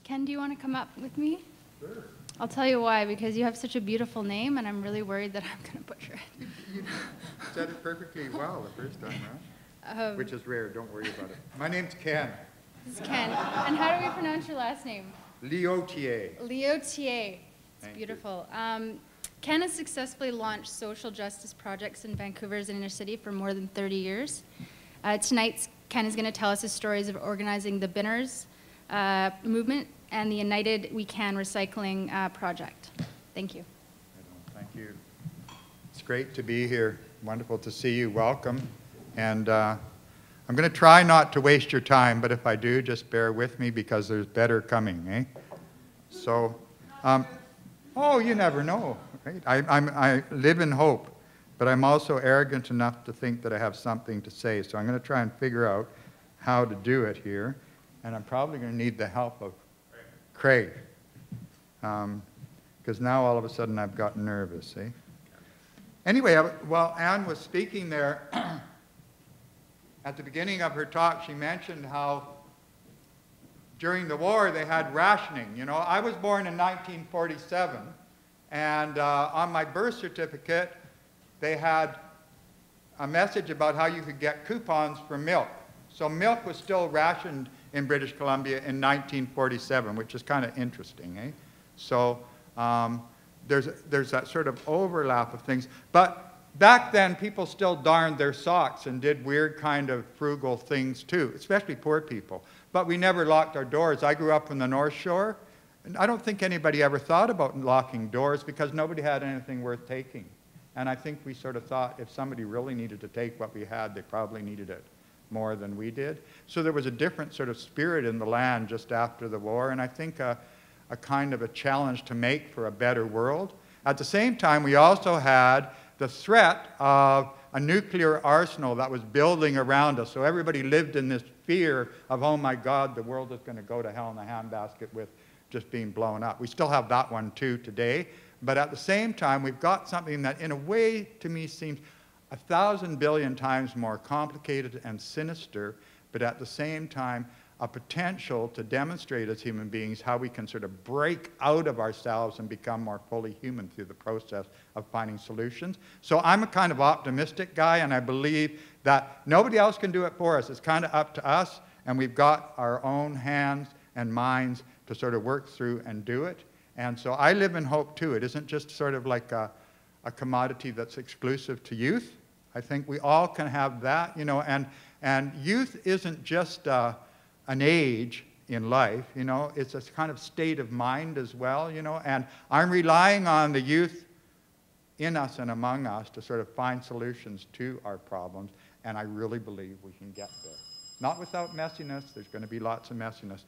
Ken, do you want to come up with me? Sure. I'll tell you why, because you have such a beautiful name, and I'm really worried that I'm going to butcher it. You said it perfectly well the first time, right? Which is rare, don't worry about it. My name's Ken. This is Ken. And how do we pronounce your last name? Lyotier. Lyotier. It's beautiful. Ken has successfully launched social justice projects in Vancouver's inner city for more than 30 years. Tonight, Ken is going to tell us his stories of organizing the Binners movement and the United We Can Recycling project. Thank you. Thank you. It's great to be here. Wonderful to see you. Welcome. And I'm going to try not to waste your time, but if I do, just bear with me because there's better coming, eh? So, oh, you never know, right? I live in hope, but I'm also arrogant enough to think that I have something to say. So I'm going to try and figure out how to do it here. And I'm probably going to need the help of Craig, because now all of a sudden I've got nervous, eh? Anyway, while Anne was speaking there, at the beginning of her talk, she mentioned how during the war they had rationing. You know, I was born in 1947, and on my birth certificate they had a message about how you could get coupons for milk. So milk was still rationed in British Columbia in 1947, which is kind of interesting, eh? So there's that sort of overlap of things. But back then, people still darned their socks and did weird kind of frugal things too, especially poor people. But we never locked our doors. I grew up on the North Shore, and I don't think anybody ever thought about locking doors because nobody had anything worth taking. And I think we sort of thought if somebody really needed to take what we had, they probably needed it more than we did. So there was a different sort of spirit in the land just after the war, and I think a kind of a challenge to make for a better world. At the same time, we also had the threat of a nuclear arsenal that was building around us. So everybody lived in this fear of, oh my God, the world is going to go to hell in a handbasket with just being blown up. We still have that one too today. But at the same time, we've got something that in a way to me seems 1,000 billion times more complicated and sinister, but at the same time, a potential to demonstrate as human beings how we can sort of break out of ourselves and become more fully human through the process of finding solutions. So I'm a kind of optimistic guy, and I believe that nobody else can do it for us. It's kind of up to us, and we've got our own hands and minds to sort of work through and do it. And so I live in hope too. It isn't just sort of like a commodity that's exclusive to youth. I think we all can have that, you know, and youth isn't just an age in life, you know, it's a kind of state of mind as well, you know, and I'm relying on the youth in us and among us to sort of find solutions to our problems, and I really believe we can get there. Not without messiness. There's going to be lots of messiness.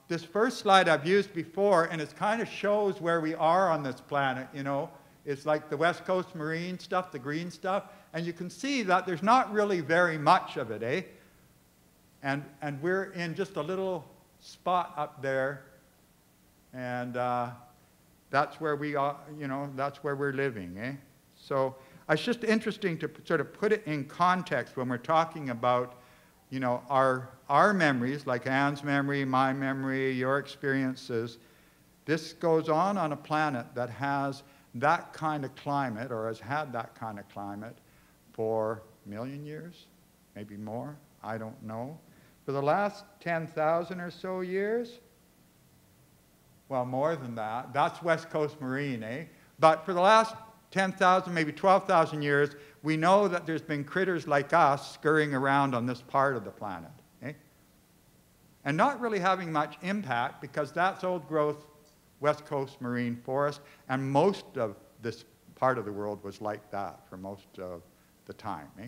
This first slide I've used before, and it kind of shows where we are on this planet, you know. It's like the West Coast marine stuff, the green stuff, and you can see that there's not really very much of it, eh? And we're in just a little spot up there, and that's where we are, you know, that's where we're living, eh? So it's just interesting to sort of put it in context when we're talking about, you know, our memories, like Anne's memory, my memory, your experiences. This goes on a planet that has that kind of climate, or has had that kind of climate for a million years, maybe more, I don't know. For the last 10,000 or so years, well, more than that, that's West Coast marine, eh? But for the last 10,000, maybe 12,000 years, we know that there's been critters like us scurrying around on this part of the planet, eh? And not really having much impact because that's old growth West Coast marine forest, and most of this part of the world was like that for most of the time, eh?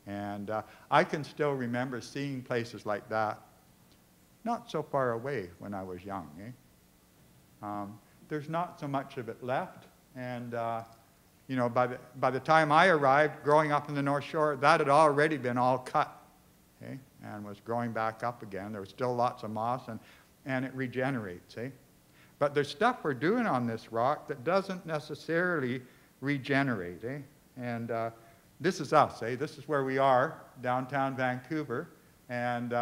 And I can still remember seeing places like that not so far away when I was young, eh? There's not so much of it left, and you know, by the time I arrived, growing up in the North Shore, that had already been all cut, okay, and was growing back up again. There was still lots of moss, and it regenerates, eh? But there's stuff we're doing on this rock that doesn't necessarily regenerate, eh? And this is us, eh? This is where we are, downtown Vancouver, and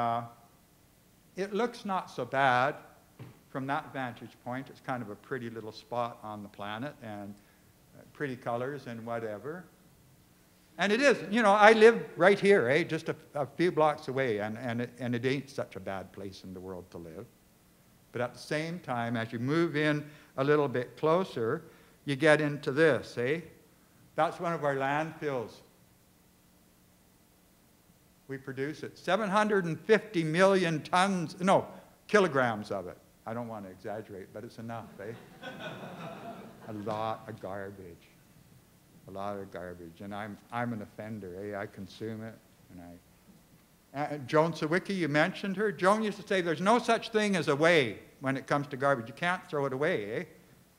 it looks not so bad. from that vantage point, it's kind of a pretty little spot on the planet and pretty colors and whatever. And it is, you know, I live right here, eh, just a few blocks away, and it ain't such a bad place in the world to live. But at the same time, as you move in a little bit closer, you get into this, eh? That's one of our landfills. We produce it. 750 million tons, no, kilograms of it. I don't want to exaggerate, but it's enough, eh? A lot of garbage. A lot of garbage. And I'm an offender, eh? I consume it. And Joan Sawicki, you mentioned her. Joan used to say there's no such thing as a way when it comes to garbage. You can't throw it away, eh?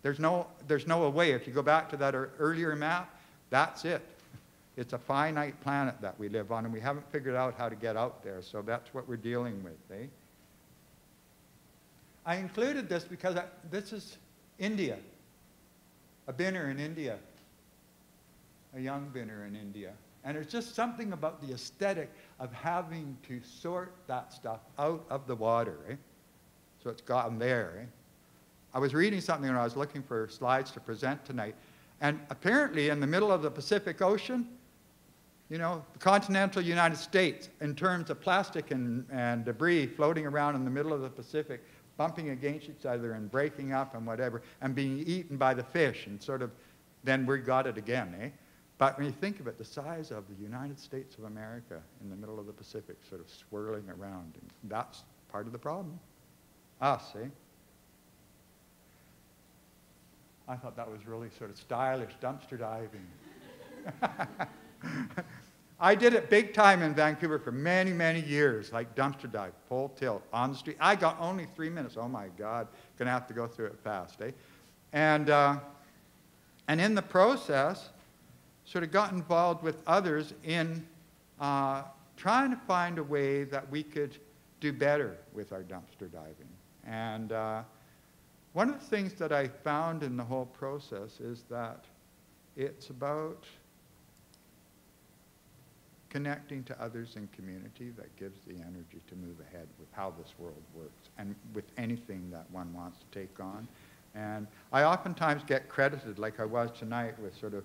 There's no away. If you go back to that earlier map, that's it. It's a finite planet that we live on, and we haven't figured out how to get out there, so that's what we're dealing with, eh? I included this because this is India, a binner in India, a young binner in India. And there's just something about the aesthetic of having to sort that stuff out of the water, eh? So it's gotten there, eh? I was reading something when I was looking for slides to present tonight, and apparently in the middle of the Pacific Ocean, you know, the continental United States, in terms of plastic and debris floating around in the middle of the Pacific, bumping against each other and breaking up and whatever, and being eaten by the fish, and sort of, then we got it again, eh? But when you think of it, the size of the United States of America in the middle of the Pacific, sort of swirling around, and that's part of the problem. Us, eh? I thought that was really sort of stylish, dumpster diving. I did it big time in Vancouver for many, many years, like dumpster dive, full tilt, on the street. I got only 3 minutes. Oh, my God. Going to have to go through it fast, eh? And in the process, sort of got involved with others in trying to find a way that we could do better with our dumpster diving. And one of the things that I found in the whole process is that it's about connecting to others in community that gives the energy to move ahead with how this world works and with anything that one wants to take on. And I oftentimes get credited, like I was tonight, with sort of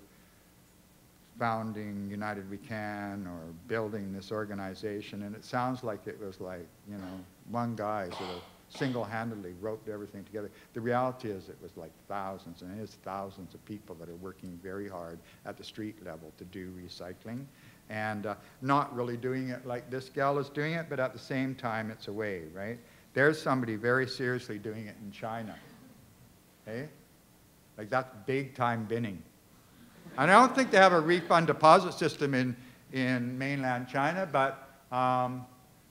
founding United We Can or building this organization, and it sounds like it was like, you know, one guy sort of single-handedly wrote everything together. The reality is it was like thousands, and it is thousands of people that are working very hard at the street level to do recycling, and not really doing it like this gal is doing it, but at the same time it's a way, right? There's somebody very seriously doing it in China, okay? Like that's big-time binning. And I don't think they have a refund deposit system in mainland China, but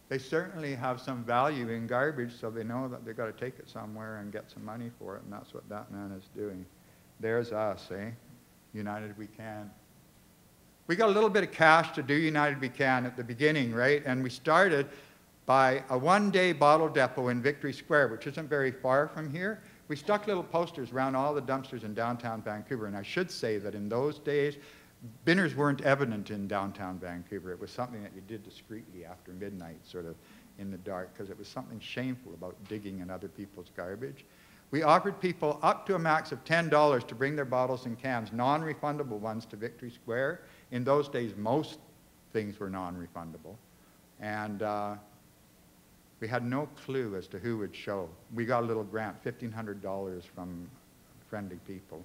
they certainly have some value in garbage, so they know that they've got to take it somewhere and get some money for it, and that's what that man is doing. There's us, eh? United We Can. We got a little bit of cash to do United We Can at the beginning, right? And we started by a one-day bottle depot in Victory Square, which isn't very far from here. We stuck little posters around all the dumpsters in downtown Vancouver, and I should say that in those days, binners weren't evident in downtown Vancouver. It was something that you did discreetly after midnight, sort of in the dark, because it was something shameful about digging in other people's garbage. We offered people up to a max of $10 to bring their bottles and cans, non-refundable ones, to Victory Square. In those days, most things were non-refundable. And we had no clue as to who would show. We got a little grant, $1,500 from friendly people.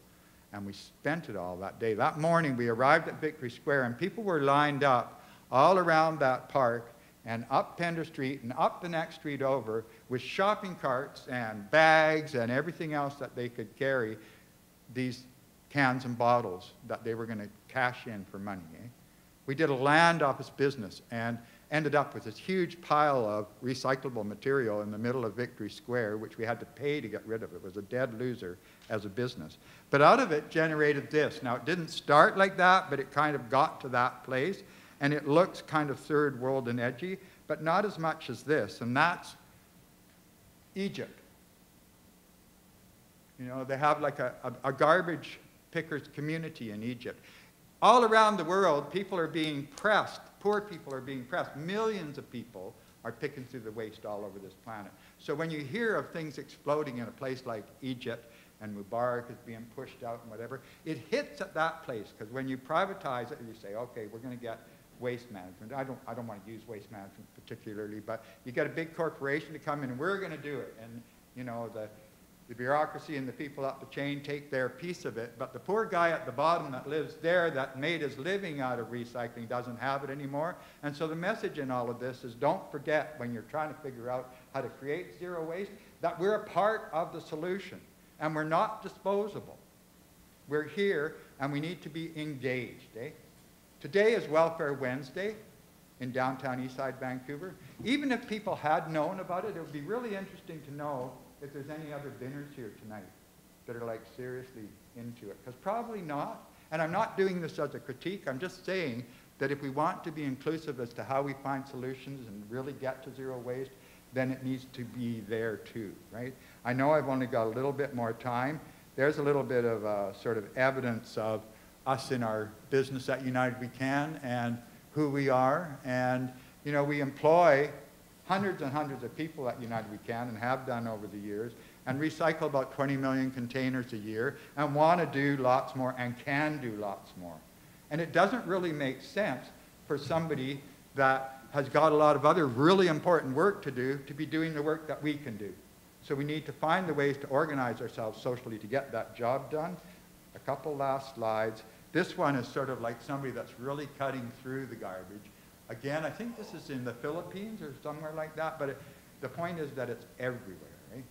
And we spent it all that day. That morning, we arrived at Victory Square, and people were lined up all around that park and up Pender Street and up the next street over with shopping carts and bags and everything else that they could carry, these cans and bottles that they were going to cash in for money. Eh? We did a land office business and ended up with this huge pile of recyclable material in the middle of Victory Square, which we had to pay to get rid of. It was a dead loser as a business. But out of it generated this. Now, it didn't start like that, but it kind of got to that place, and it looks kind of third world and edgy, but not as much as this, and that's Egypt. You know, they have like a garbage pickers community in Egypt. All around the world, people are being pressed. Poor people are being pressed. Millions of people are picking through the waste all over this planet. So when you hear of things exploding in a place like Egypt, and Mubarak is being pushed out and whatever, it hits at that place, because when you privatize it, you say, okay, we're going to get waste management. I don't want to use waste management particularly, but you get a big corporation to come in, and we're going to do it. And, you know, the bureaucracy and the people up the chain take their piece of it, but the poor guy at the bottom that lives there, that made his living out of recycling, doesn't have it anymore. And so the message in all of this is, don't forget, when you're trying to figure out how to create zero waste, that we're a part of the solution. And we're not disposable. We're here, and we need to be engaged. Today is Welfare Wednesday in downtown Eastside Vancouver. Even if people had known about it, it would be really interesting to know if there's any other dinners here tonight that are like seriously into it. Because probably not. And I'm not doing this as a critique. I'm just saying that if we want to be inclusive as to how we find solutions and really get to zero waste, then it needs to be there too, right? I know I've only got a little bit more time. There's a little bit of sort of evidence of us in our business at United We Can and who we are. And, you know, we employ hundreds and hundreds of people at United We Can and have done over the years, and recycle about 20 million containers a year and want to do lots more and can do lots more. And it doesn't really make sense for somebody that has got a lot of other really important work to do to be doing the work that we can do. So we need to find the ways to organize ourselves socially to get that job done. A couple last slides. This one is sort of like somebody that's really cutting through the garbage. Again, I think this is in the Philippines or somewhere like that, but the point is that it's everywhere, right?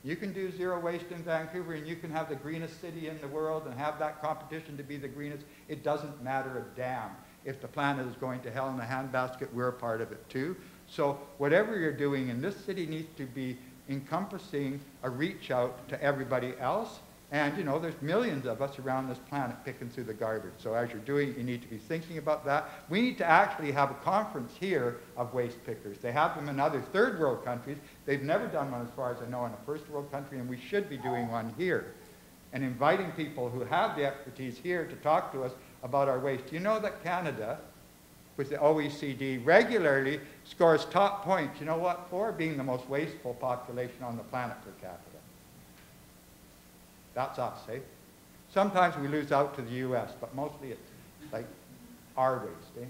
You can do zero waste in Vancouver, and you can have the greenest city in the world and have that competition to be the greenest. It doesn't matter a damn. If the planet is going to hell in a handbasket, we're a part of it too. So whatever you're doing in this city needs to be encompassing a reach out to everybody else. And, you know, there's millions of us around this planet picking through the garbage. So as you're doing it, you need to be thinking about that. We need to actually have a conference here of waste pickers. They have them in other third world countries. They've never done one, as far as I know, in a first world country, and we should be doing one here. And inviting people who have the expertise here to talk to us about our waste. You know that Canada, with the OECD, regularly scores top points, you know what for? Being the most wasteful population on the planet per capita. That's us, eh? Sometimes we lose out to the US, but mostly it's like our waste, eh?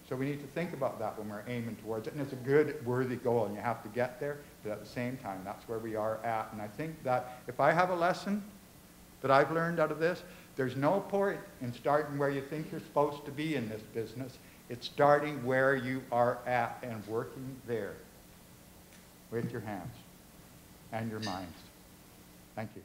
So we need to think about that when we're aiming towards it. And it's a good, worthy goal, and you have to get there, but at the same time, that's where we are at. And I think that if I have a lesson that I've learned out of this, there's no point in starting where you think you're supposed to be in this business. It's starting where you are at and working there with your hands and your minds. Thank you.